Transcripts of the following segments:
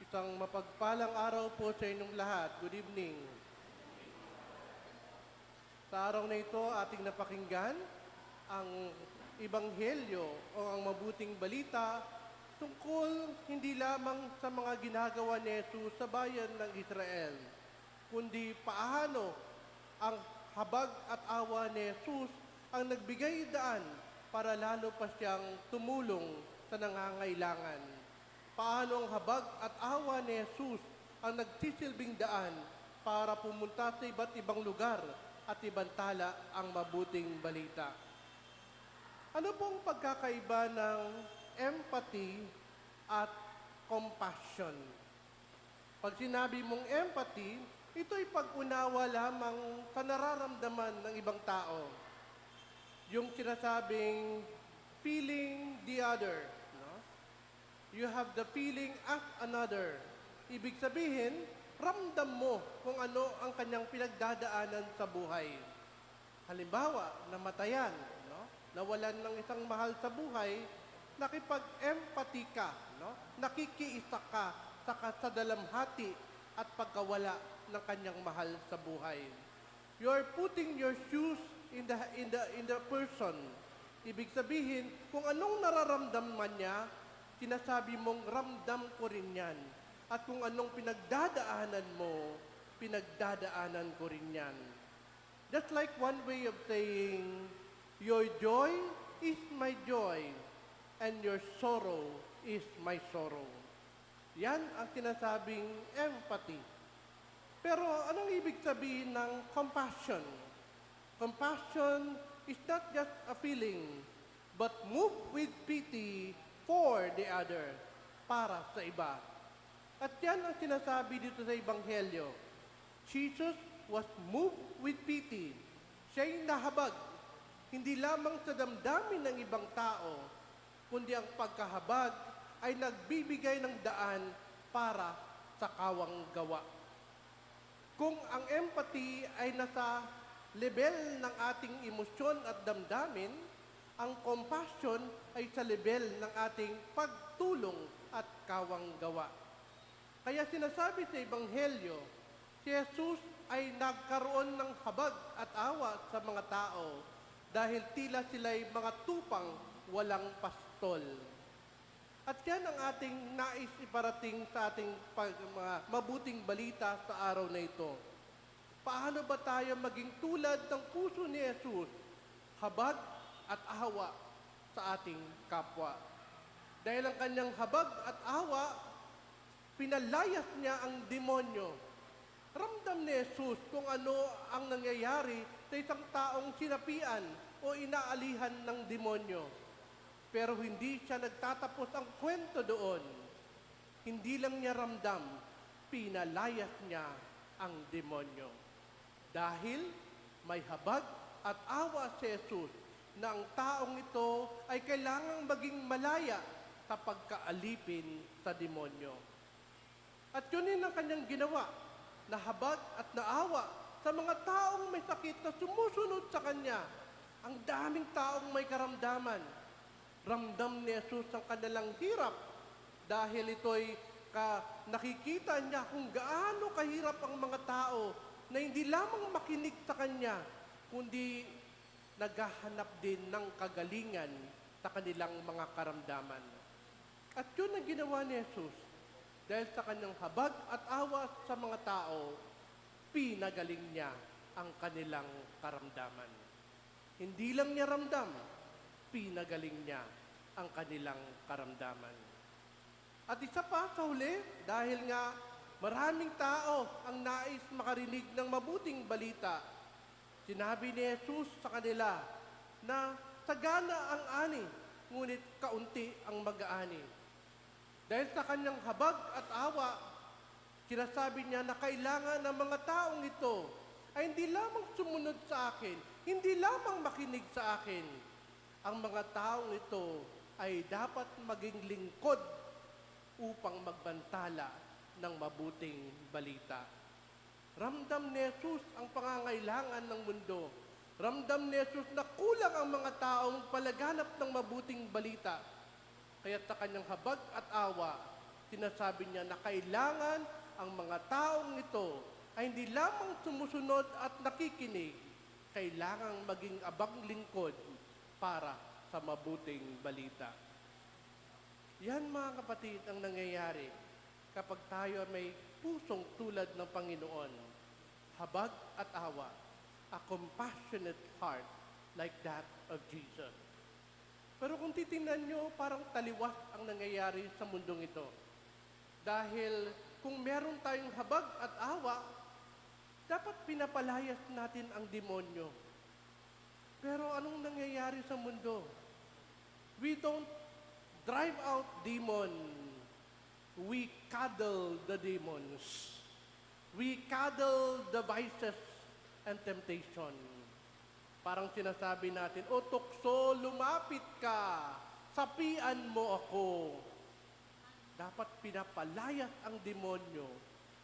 Isang mapagpalang araw po sa inyong lahat. Good evening. Sa araw na ito, ating napakinggan ang Ebanghelyo o ang mabuting balita tungkol hindi lamang sa mga ginagawa ni Jesus sa bayan ng Israel, kundi paano ang habag at awa ni Jesus ang nagbigay daan para lalo pa siyang tumulong sa nangangailangan. Paano ang habag at awa ni Jesus ang nagsisilbing daan para pumunta sa iba't ibang lugar at ibantala ang mabuting balita. Ano pong pagkakaiba ng empathy at compassion? Pag sinabi mong empathy, ito'y pag-unawa lamang sa nararamdaman ng ibang tao. Yung sinasabing feeling the other. You have the feeling as another. Ibig sabihin, ramdam mo kung ano ang kanyang pinagdadaanan sa buhay. Halimbawa, namatayan, nawalan ng isang mahal sa buhay, nakipag-empathy ka, nakikiisa ka sa kasadalamhati at pagkawala ng kanyang mahal sa buhay. You are putting your shoes in the person. Ibig sabihin, kung anong nararamdaman niya, sinasabi mong ramdam ko rin yan. At kung anong pinagdadaanan mo, pinagdadaanan ko rin yan. That's like one way of saying, your joy is my joy, and your sorrow is my sorrow. Yan ang sinasabing empathy. Pero anong ibig sabihin ng compassion? Compassion is not just a feeling, but move with pity for the other, para sa iba. At yan ang sinasabi dito sa Ebanghelyo. Jesus was moved with pity. Siya'y nahabag, hindi lamang sa damdamin ng ibang tao, kundi ang pagkahabag ay nagbibigay ng daan para sa kawang gawa. Kung ang empathy ay nasa level ng ating emosyon at damdamin, ang compassion ay sa level ng ating pagtulong at kawang gawa. Kaya sinasabi sa Ebanghelyo, si Jesus ay nagkaroon ng habag at awa sa mga tao dahil tila sila'y mga tupang walang pastol. At yan ang ating nais iparating sa ating mga mabuting balita sa araw na ito. Paano ba tayo maging tulad ng puso ni Jesus? Habag at awa sa ating kapwa. Dahil ang kanyang habag at awa, pinalayas niya ang demonyo. Ramdam ni Jesus kung ano ang nangyayari sa isang taong sinapian o inaalihan ng demonyo. Pero hindi siya nagtatapos ang kwento doon. Hindi lang niya ramdam, pinalayas niya ang demonyo. Dahil may habag at awa si Jesus na ang taong ito ay kailangang maging malaya sa pagkaalipin sa demonyo. At yun din ang kanyang ginawa, nahabag at naawa sa mga taong may sakit na sumusunod sa kanya. Ang daming taong may karamdaman. Ramdam ni Jesus ang kanilang hirap dahil ito'y nakikita niya kung gaano kahirap ang mga tao na hindi lamang makinig sa kanya, kundi naghahanap din ng kagalingan sa kanilang mga karamdaman. At yun ang ginawa ni Jesus. Dahil sa kanyang habag at awa sa mga tao, pinagaling niya ang kanilang karamdaman. Hindi lang niya ramdam, pinagaling niya ang kanilang karamdaman. At isa pa sa huli, dahil nga maraming tao ang nais makarinig ng mabuting balita, sinabi ni Jesus sa kanila na sagana ang ani, ngunit kaunti ang mag-aani. Dahil sa kanyang habag at awa, sinasabi niya na kailangan ng mga taong ito ay hindi lamang sumunod sa akin, hindi lamang makinig sa akin. Ang mga taong ito ay dapat maging lingkod upang magbantala ng mabuting balita. Ramdam ni Jesus ang pangangailangan ng mundo. Ramdam ni Jesus na kulang ang mga taong palaganap ng mabuting balita. Kaya sa kanyang habag at awa, sinasabi niya na kailangan ang mga taong ito ay hindi lamang sumusunod at nakikinig, kailangang maging abang lingkod para sa mabuting balita. Yan mga kapatid ang nangyayari kapag tayo may pusong tulad ng Panginoon, habag at awa, a compassionate heart like that of Jesus. Pero kung titingnan nyo, parang taliwas ang nangyayari sa mundong ito. Dahil kung meron tayong habag at awa, dapat pinapalayas natin ang demonyo. Pero anong nangyayari sa mundo? We don't drive out demon. We cuddle the demons. We cuddle the vices and temptation. Parang sinasabi natin, o tukso, lumapit ka, sapian mo ako. Dapat pinapalayas ang demonyo,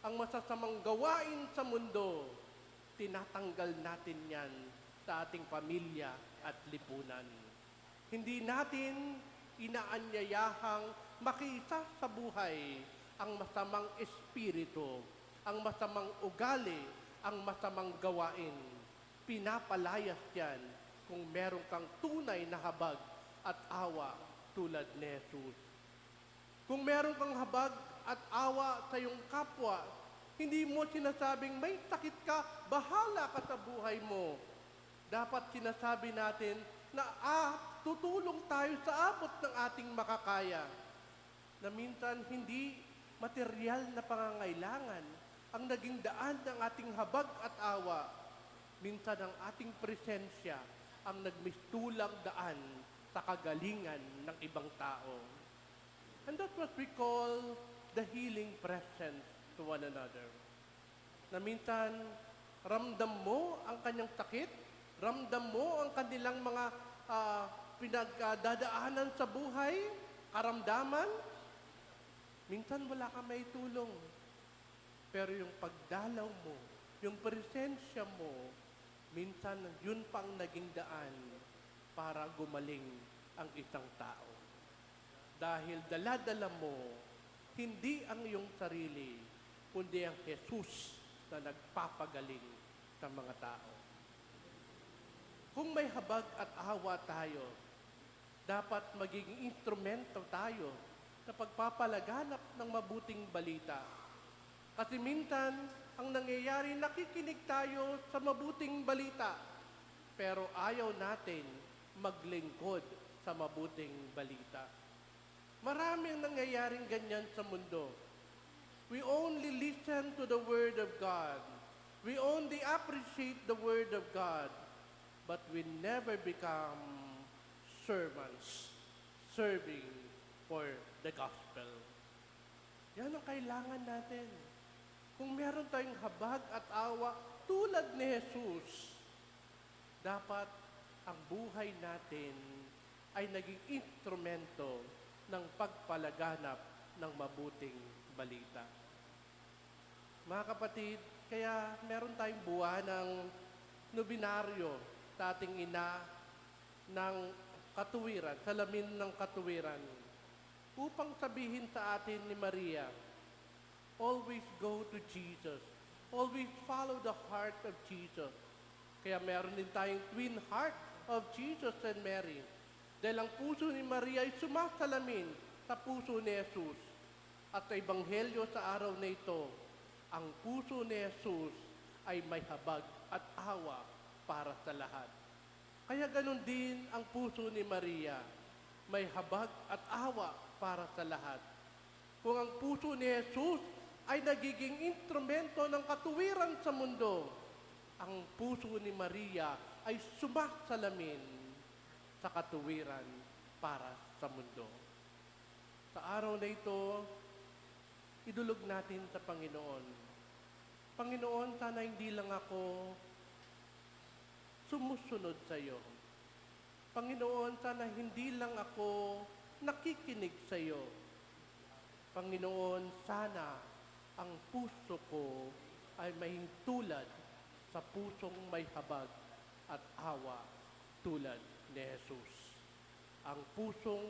ang masasamang gawain sa mundo. Tinatanggal natin yan sa ating pamilya at lipunan. Hindi natin inaanyayahang makita sa buhay ang masamang espiritu, ang masamang ugali, ang masamang gawain. Pinapalayas yan kung meron kang tunay na habag at awa tulad ni Jesus. Kung meron kang habag at awa sa iyong kapwa, hindi mo sinasabing may sakit ka, bahala ka sa buhay mo. Dapat sinasabi natin na tutulong tayo sa abot ng ating makakaya. Na minsan hindi material na pangangailangan ang naging daan ng ating habag at awa. Minsan ang ating presensya ang nagmistulang daan sa kagalingan ng ibang tao. And that's what we call the healing presence to one another. Na minsan, ramdam mo ang kanyang sakit, ramdam mo ang kanilang mga pinagdadaanan sa buhay, karamdaman. Minsan wala ka may tulong. Pero yung pagdalaw mo, yung presensya mo, minsan yun pang naging daan para gumaling ang isang tao. Dahil dala-dala mo, hindi ang iyong sarili, kundi ang Jesus na nagpapagaling sa mga tao. Kung may habag at awa tayo, dapat magiging instrumento tayo sa pagpapalaganap ng mabuting balita. Kasi minsan, ang nangyayari, nakikinig tayo sa mabuting balita, pero ayaw natin maglingkod sa mabuting balita. Marami ang nangyayaring ganyan sa mundo. We only listen to the Word of God. We only appreciate the Word of God. But we never become servants, serving for the gospel. Yan ang kailangan natin. Kung meron tayong habag at awa tulad ni Jesus, dapat ang buhay natin ay naging instrumento ng pagpalaganap ng mabuting balita. Mga kapatid, kaya meron tayong buwan ng nobinaryo sa ating ina ng katuwiran, salamin ng katuwiran, upang sabihin sa atin ni Maria, always go to Jesus. Always follow the heart of Jesus. Kaya meron din tayong twin heart of Jesus and Mary. Dahil ang puso ni Maria ay sumasalamin sa puso ni Jesus. At sa Ebanghelyo sa araw na ito, ang puso ni Jesus ay may habag at awa para sa lahat. Kaya ganun din ang puso ni Maria, may habag at awa para sa lahat. Kung ang puso ni Jesus ay nagiging instrumento ng katuwiran sa mundo, ang puso ni Maria ay sumasalamin sa katuwiran para sa mundo. Sa araw na ito, idulog natin sa Panginoon. Panginoon, sana hindi lang ako sumusunod sa iyo. Panginoon, sana hindi lang ako nakikinig sa iyo. Panginoon, sana ang puso ko ay mahintulad sa pusong may habag at awa tulad ni Jesus. Ang pusong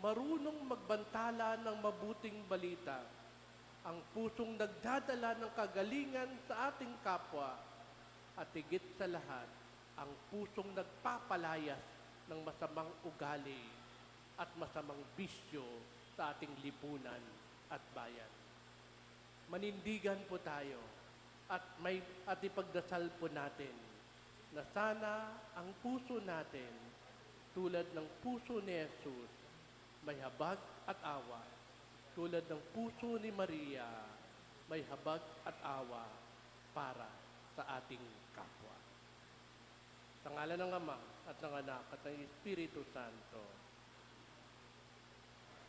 marunong magbantala ng mabuting balita, ang pusong nagdadala ng kagalingan sa ating kapwa, at higit sa lahat, ang pusong nagpapalayas ng masamang ugali at masamang bisyo sa ating lipunan at bayan. Manindigan po tayo at ipagdasal po natin na sana ang puso natin, tulad ng puso ni Jesus, may habag at awa. Tulad ng puso ni Maria, may habag at awa para sa ating kapwa. Sa ngalan ng Ama at ng Anak at ng Espiritu Santo.